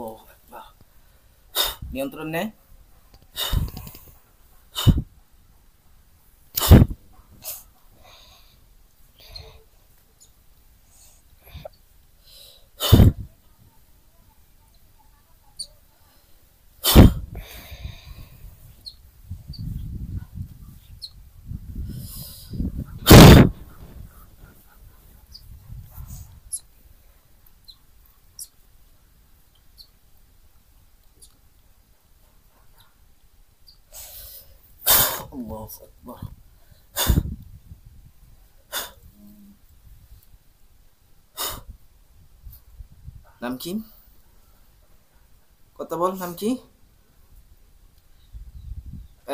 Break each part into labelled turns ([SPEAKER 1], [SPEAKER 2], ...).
[SPEAKER 1] আল্লাহু আকবার। নিয়ন্ত্রণ নে। আল্লাহু আকবার। নাম কি? কথা বল, নাম কি?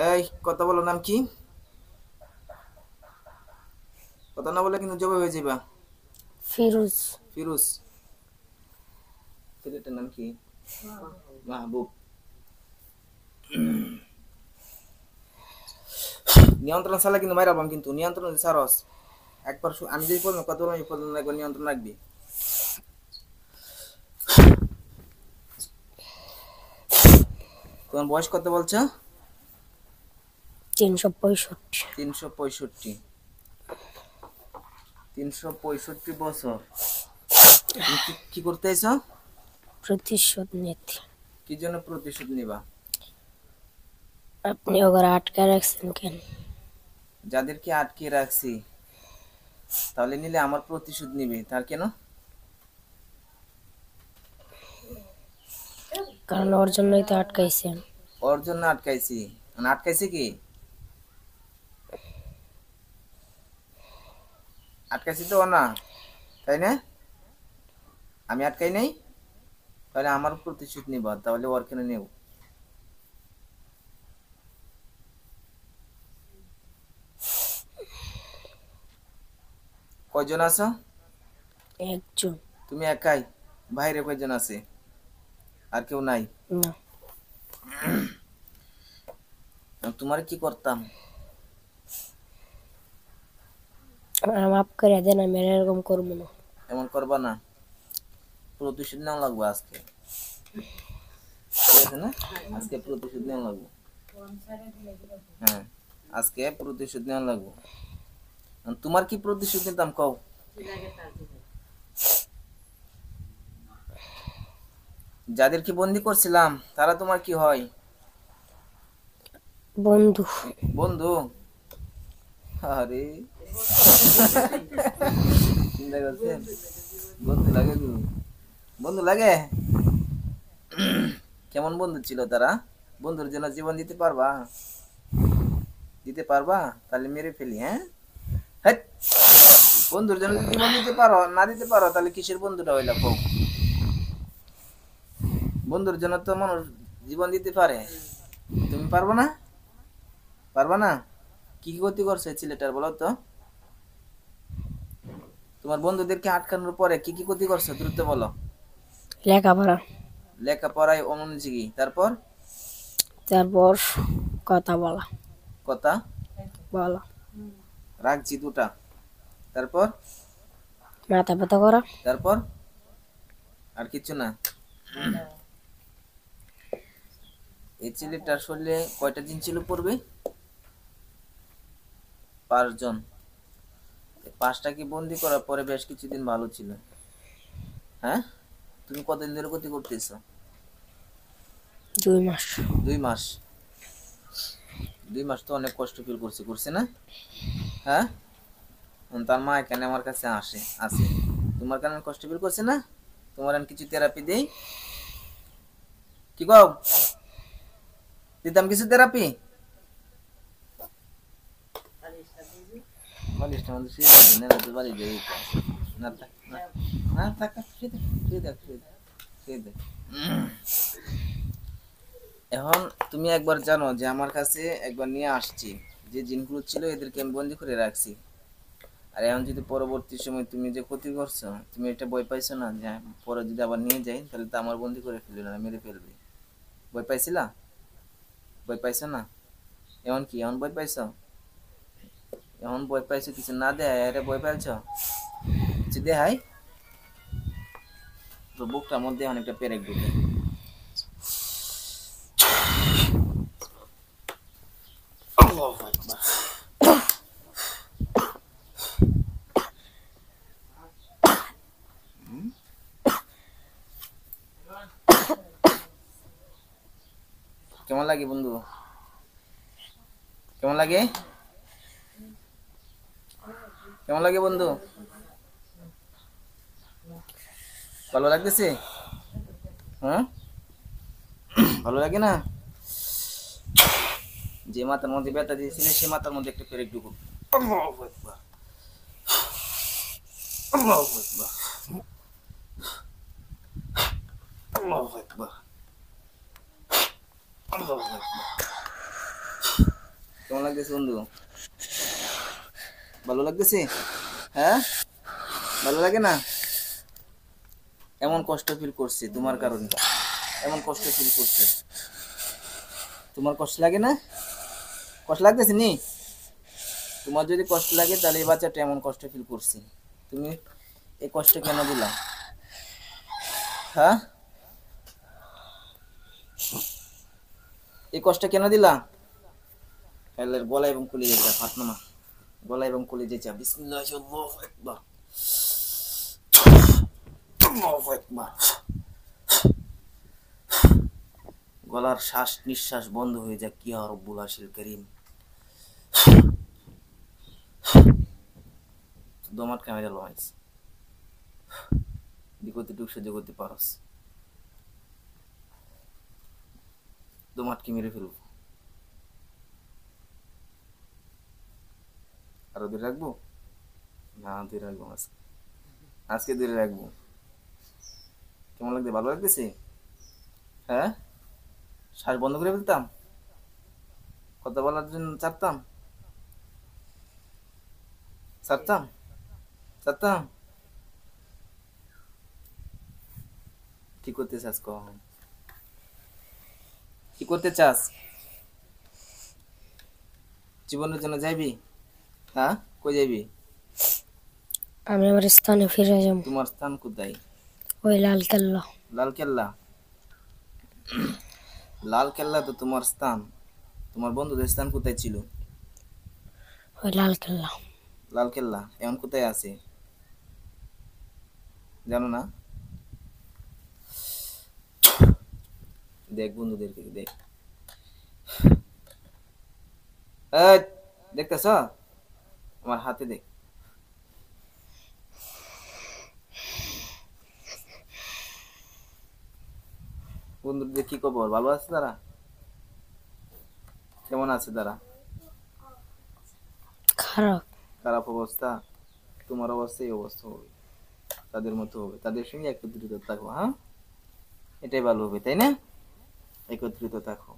[SPEAKER 1] এই কথা বলো, নাম কি? কথা না বলে কিন্তু জবাব হয়ে যাবা।
[SPEAKER 2] ফিরোজ।
[SPEAKER 1] ফিরোজ। ছেলেটার নাম কি? মাহবুব। নিয়ন্ত্রণ ছাড়া কিন্তু মাইরাবাম, কিন্তু নিয়ন্ত্রণ ছাড়স একবার আমি যদি বলবো কত আমি পর্যন্ত একবার নিয়ন্ত্রণ রাখবি। তোমার বয়স কত বলছো?
[SPEAKER 2] 365।
[SPEAKER 1] 365। 365 বছর। তুমি কি করতে চাইছো?
[SPEAKER 2] প্রতিশোধ নিতে।
[SPEAKER 1] কি জন্য প্রতিশোধ নিবা?
[SPEAKER 2] আপনি ওরা আটকে রাখছেন কেন?
[SPEAKER 1] যাদেরকে আটকে রাখছি তাহলে নিলে আমার প্রতিশোধ নিবে, তার কেন?
[SPEAKER 2] কারণ ওর জন্যই তো আটকাইছেন।
[SPEAKER 1] ওর জন্য আটকাইছি। আটকাইছে কি? আটকাইছি তো না, তাই না? আমি আটকাই নাই, তাহলে আমার প্রতিশোধ নিবা, তাহলে ওর কেন নেব? কয়জন আছো?
[SPEAKER 2] একজন।
[SPEAKER 1] তুমি একাই? বাইরে কয়জন আছে? আর কেউ নাই?
[SPEAKER 2] না।
[SPEAKER 1] তোমার কি করতাম?
[SPEAKER 2] মাফ করে দেন, আমি এরকম করবো না।
[SPEAKER 1] এমন করবা না, প্রতিশোধ নেওয়া লাগবে আজকে, ঠিক আছে না? আজকে প্রতিশোধ নেওয়া লাগবে। হ্যাঁ, আজকে প্রতিশোধ নেওয়া লাগবে। তোমার কি প্রতিশোধ নিতাম কও? যাদেরকে বন্দি করছিলাম তারা তোমার কি হয়?
[SPEAKER 2] বন্ধু।
[SPEAKER 1] বন্ধু? আরে চিন্তা করছেন, বন্ধু লাগে গো, বন্ধু লাগে। কেমন বন্ধু ছিল তারা? বন্ধুর জন্য জীবন দিতে পারবা? দিতে পারবা? তাহলে মেরে ফেলি। হ্যাঁ, হেৎ। বন্ধুর জন্য যদি জীবন দিতে পারো, না দিতে পারো তাহলে কিসের বন্ধুটা হইলা কও? বন্ধুর জন্য তো মানুষ জীবন দিতে পারে, তুমি পারবো না? পারবা না? কি কি ক্ষতি করছে ছেলেটার বলো তো? তোমার বন্ধুদেরকে আটকানোর পরে কি কি ক্ষতি করছে দ্রুত বলো।
[SPEAKER 2] লেখাপড়া।
[SPEAKER 1] লেখাপড়ায় অমনোযোগী, তারপর?
[SPEAKER 2] তারপর কথা বলা।
[SPEAKER 1] কথা
[SPEAKER 2] বলা।
[SPEAKER 1] রাখছি দুটা, তারপর?
[SPEAKER 2] মাথা ব্যথা করা।
[SPEAKER 1] তারপর আর কিছু না? এই ছেলেটার শরীরে কয়টা দিন ছিল পড়বে? 5 জন। 5টাকে বন্দি করার পরে বেশ কিছুদিন ভালো ছিল। হ্যাঁ, তুমি কতদিন ধরে ক্ষতি করতেছো?
[SPEAKER 2] 2 মাস।
[SPEAKER 1] 2 মাস। 2 মাস তো অনেক কষ্ট ফিল করছে না? হ্যাঁ, তার মা এখানে আমার কাছে আছে তোমার কারণে কষ্ট ফিল করছে না? তোমার আমি কিছু থেরাপি দেই, কি কও? দিতাম কিছু থেরাপি? বালিশটা আমাদের শুয়ে যাবে না, তো বাড়ি যাই না, থাক না, না থাক, শুয়ে দে। এখন তুমি একবার জানো যে আমার কাছে একবার নিয়ে আসছি, যে জিনগুলো ছিল এদেরকে আমি বন্দি করে রাখছি। আর এখন যদি পরবর্তী সময় তুমি যে ক্ষতি করছো, তুমি এটা ভয় পাইছো না যে পরে যদি আবার নিয়ে যাই তাহলে তো আমার বন্দি করে ফেলবে না, মেরে ফেলবে? ভয় পাইছিলা? ভয় পাইছো না? এখন কি এখন ভয় পাইছো? এখন ভয় পাইছো কিছু না দেয় আরে ভয় পাইছো কিছু দেখাই? তো বুকটার মধ্যে অনেকটা পেরেক ঢুকে, লাগে বন্ধু? কেমন লাগে? কেমন লাগে বন্ধু? ভালো লাগতেছে? হ্যাঁ, ভালো লাগে না? যে মাথার মধ্যে ব্যথা দিয়েছিলে সে মাথার মধ্যে একটা পেরেক ঢুকুক। আল্লাহু আকবার, আল্লাহু আকবার, আল্লাহু আকবার, আল্লাহু আকবার। কেমন লাগতেছে বন্ধু? ভালো লাগতেছে? হ্যাঁ, ভালো লাগে না? এমন কষ্ট ফিল করছে তোমার কারণে, এমন কষ্ট ফিল করছে। তোমার কষ্ট লাগে না? কষ্ট লাগতেছে নি? তোমার যদি কষ্ট লাগে তাহলে এই বাচ্চাটা এমন কষ্ট ফিল করছে। তুমি এই কষ্ট কেন দিলা? হ্যাঁ, এই কষ্ট কেন দিলা? এলের গলা এবং কলিজা চা ফাতনামা, গলা এবং কলিজা চা। বিসমিল্লাহ, আল্লাহু আকবার, আল্লাহু আকবার। গলার শ্বাস নিঃশ্বাস বন্ধ হয়ে যাক ইয়া রব্বুল আরশিল কারীম। দমাট ক্যামেরা লয়েস দিকতে টুক সহ্য করতে পারস, দমাটকে মেরে ফেলবো। আরো দূরে রাখবো? না, দূরে রাখবো আজকে, আজকে দূরে রাখবো। কেমন লাগছে? ভালো লাগতেছে? হ্যাঁ, শ্বাস বন্ধ করে ফেলতাম, কথা বলার জন্য চাপতাম, চাপতাম, চাপতাম। কি করতে চাস কখন? কি করতে চাস? জীবনের জন্য যাইবি? হ্যাঁ, কই যাইবি?
[SPEAKER 2] আমি আমার স্থানে ফিরে যাব।
[SPEAKER 1] তোমার স্থান কোথায়?
[SPEAKER 2] ওই লাল কেল্লা।
[SPEAKER 1] লাল কেল্লা? লাল কেল্লা তো তোমার স্থান। তোমার বন্ধুদের স্থান কোথায় ছিল?
[SPEAKER 2] ওই লাল কেল্লা।
[SPEAKER 1] লাল কেল্লা এখন কোথায় আছে জানো না? দেখ বন্ধুদেরকে দেখ, এই দেখতেছ? আমার হাতে দেখ বন্ধুদের কি খবর? ভালো আছে তারা? কেমন আছে তারা?
[SPEAKER 2] খারাপ।
[SPEAKER 1] খারাপ অবস্থা? তোমার অবস্থা এই অবস্থা হবে, তাদের মতো হবে, তাদের সঙ্গে একত্রিত থাকো। হ্যাঁ, এটাই ভালো হবে, তাই না? একত্রিত থাকো।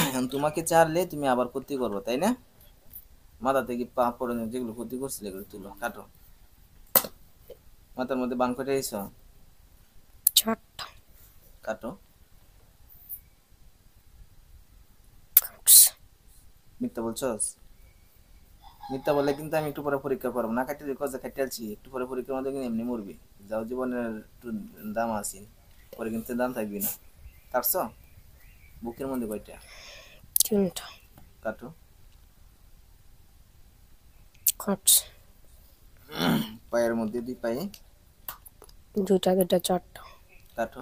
[SPEAKER 1] এখন তোমাকে চারলে তুমি আবার ক্ষতি করবো, তাই না? মাথা থেকে পা পড়ে যেগুলো ক্ষতি করছিলে এগুলো তুলো, কাটো। মাথার মধ্যে বান কেটে এসো,
[SPEAKER 2] চারটা
[SPEAKER 1] কাটো।
[SPEAKER 2] কাটছে।
[SPEAKER 1] মিথ্যা বলছস? মিথ্যা বললে কিন্তু আমি একটু পরে পরীক্ষা করবো না। কাটতে কথা কাটালছি, একটু পরে পরীক্ষার মধ্যে কিন্তু এমনি মরবি। যাও, জীবনের একটু দাম আছে, পরে কিন্তু দাম থাকবি না। কাটছ? বুকের মধ্যে কয়টা?
[SPEAKER 2] তিনটা
[SPEAKER 1] কাটো।
[SPEAKER 2] কাটছে।
[SPEAKER 1] পায়ের মধ্যে দুই পায়ে
[SPEAKER 2] দুইটা দুইটা চারটা
[SPEAKER 1] কাটো।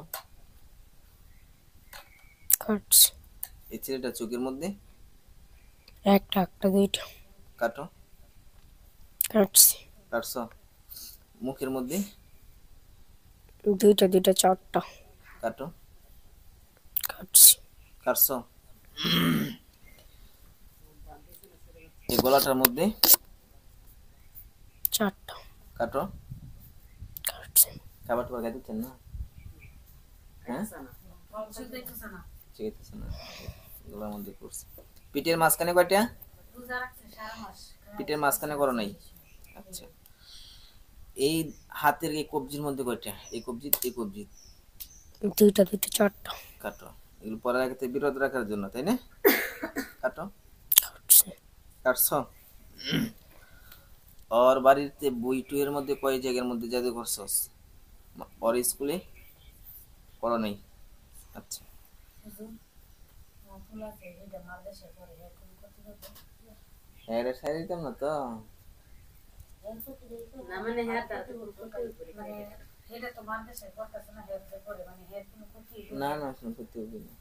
[SPEAKER 2] কাটছে।
[SPEAKER 1] এই ছেলেটা চোখের মধ্যে
[SPEAKER 2] একটা একটা দুইটা
[SPEAKER 1] কাটো।
[SPEAKER 2] কাটছে।
[SPEAKER 1] কাটছ? মুখের মধ্যে
[SPEAKER 2] দুইটা দুইটা চারটা
[SPEAKER 1] কাটো।
[SPEAKER 2] কাটছে।
[SPEAKER 1] কাটছ? এই গলাটার মধ্যে
[SPEAKER 2] চারটা
[SPEAKER 1] কাটো।
[SPEAKER 2] কাটছে।
[SPEAKER 1] খাবার টাবার খাই দিচ্ছেন না? হ্যাঁ, চিকিৎসা না, গলার মধ্যে করছে। পিঠের মাঝখানে কয়টা? পিঠের মাঝখানে করো নাই? আচ্ছা। এই হাতের এই কবজির মধ্যে কয়টা? এই কবজি, এই কবজি
[SPEAKER 2] দুইটা দুইটা চারটা
[SPEAKER 1] কাটো। এগুলো পরে রাখতে বিরত রাখার জন্য, তাই না? কাটো।
[SPEAKER 2] কাটছে।
[SPEAKER 1] কাটছ? ওর বাড়িতে বই টুয়ের মধ্যে কয় জায়গার মধ্যে জাদু করছস? ওর স্কুলে করো নাই? আচ্ছা, হ্যাঁ রে, সারি দিতাম না তো। না না শুনে ক্ষতি হবে না,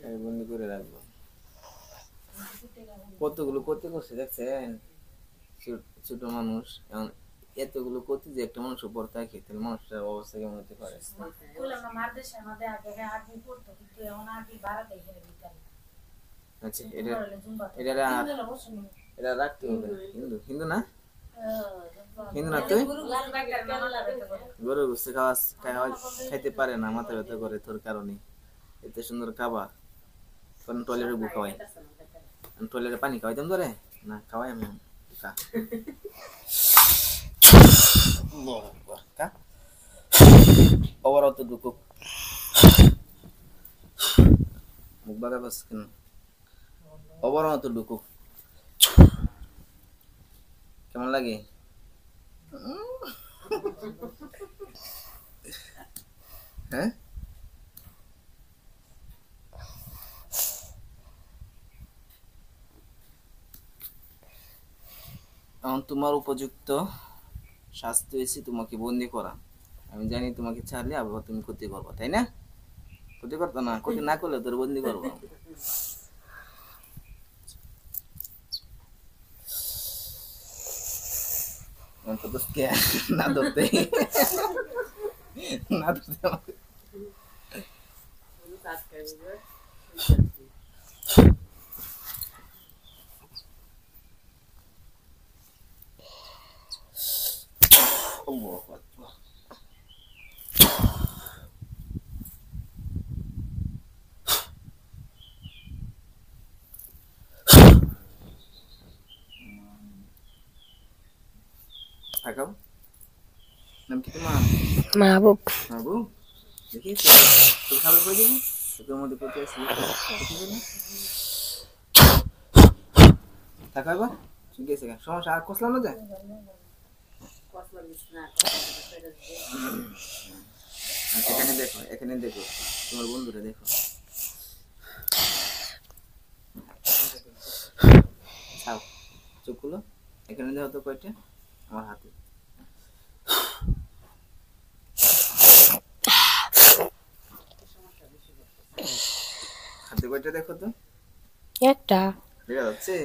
[SPEAKER 1] আমি বন্দি করে রাখবো। কতগুলো ক্ষতি করছে দেখছেন, ছোট মানুষ এখন এতগুলো ক্ষতি যে একটা মানুষ উপর থাকে, তাহলে মানুষটার অবস্থা কেমন হতে পারে। আচ্ছা এটা এটা এটা রাখতে হবে। হিন্দু হিন্দু না, হিন্দু না তুই গরুর গোস্ত খাইতে পারে না, মাথা ব্যথা করে তোর কারণে। এত সুন্দর খাবার কারণ টয়লেটে গু খাওয়াই, টয়লেটে পানি খাওয়াইতাম ধরে না, খাওয়াই আমি খা। অবরত ঢুকো মুখ বাগা বাস কেন, অবরত ঢুকো। কেমন লাগে? হ্যাঁ এখন তোমার উপযুক্ত শাস্তি হয়েছে তোমাকে বন্দি করা। আমি জানি তোমাকে ছাড়লে আবার তুমি ক্ষতি করবো, তাই না? ক্ষতি করতো না, ক্ষতি না করলে তোর বন্দি করবো। না ধরতে না ধরতে থাকাও। নাম কি তোমার?
[SPEAKER 2] মাহবুব।
[SPEAKER 1] বাবু দেখি তোর খাবার করে দেবো, তোর মধ্যে করতে আসি থাকাবা ঠিক আছে, সমস্যা আর কষলাম না যায়। এখানে দেখো, এখানে দেখো, তোমার বন্ধুরা দেখো। ছাও চোখ খুলো, এখানে দেখো তো কয়টা আমার হাতে। হাতে কয়টা দেখো তো,
[SPEAKER 2] একটা।
[SPEAKER 1] দেখা যাচ্ছে?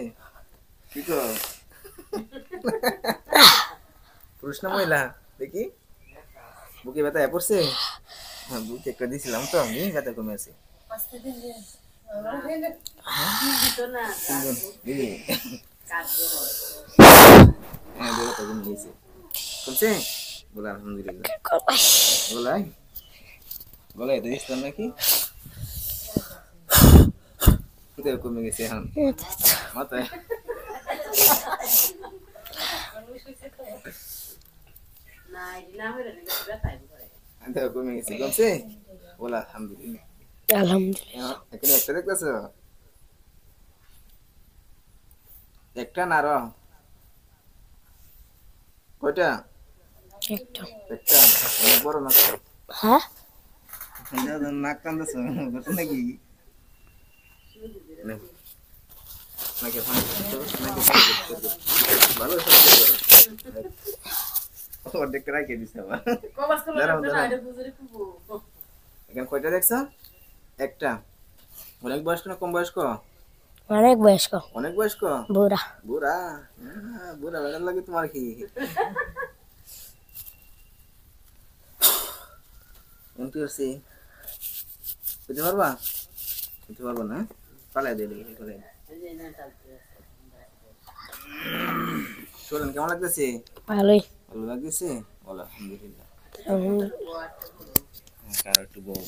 [SPEAKER 1] কি কর পুরুষ না মহিলা দেখি, বুকে ব্যথা পড়ছে? হ্যাঁ বুকে একটা দিয়েছিলাম তো আমি, ব্যথা কমে আছে। হ্যাঁ ব্যথা কমে গেছে, কমছে বলে আলহামদুলিল্লাহ। বলাই বলাই তো দিচ্ছিলাম নাকি, কমে গেছে এখন মাথায়। কমে গেছে, কমছে বলে আলহামদুলিল্লাহ।
[SPEAKER 2] আলহামদুলিল্লাহ।
[SPEAKER 1] এখানে একটা দেখতেছ, একটা না আরো কয়টা?
[SPEAKER 2] একটা।
[SPEAKER 1] একটা অনেক বড় না?
[SPEAKER 2] হ্যাঁ
[SPEAKER 1] নাক টানতেছ নাকি? নাকি ভালো অর্ধেকটা রাখে দিছে আবার। এখানে কয়টা দেখছ? একটা। অনেক বয়স্ক না কম বয়স্ক?
[SPEAKER 2] অনেক বয়স্ক।
[SPEAKER 1] অনেক বয়স্ক?
[SPEAKER 2] বুড়া।
[SPEAKER 1] বুড়া? বুড়া বেড়ার লাগে তোমার কি? এমপি হচ্ছে বুঝতে পারবা? বুঝতে পারবো না, পালাই দিয়ে দেখি করে। শোনেন কেমন লাগতেছে?
[SPEAKER 2] ভালোই।
[SPEAKER 1] ভালো লাগতেছে বলো আলহামদুলিল্লাহ।
[SPEAKER 2] আলহামদুলিল্লাহ।
[SPEAKER 1] কারো একটু বউ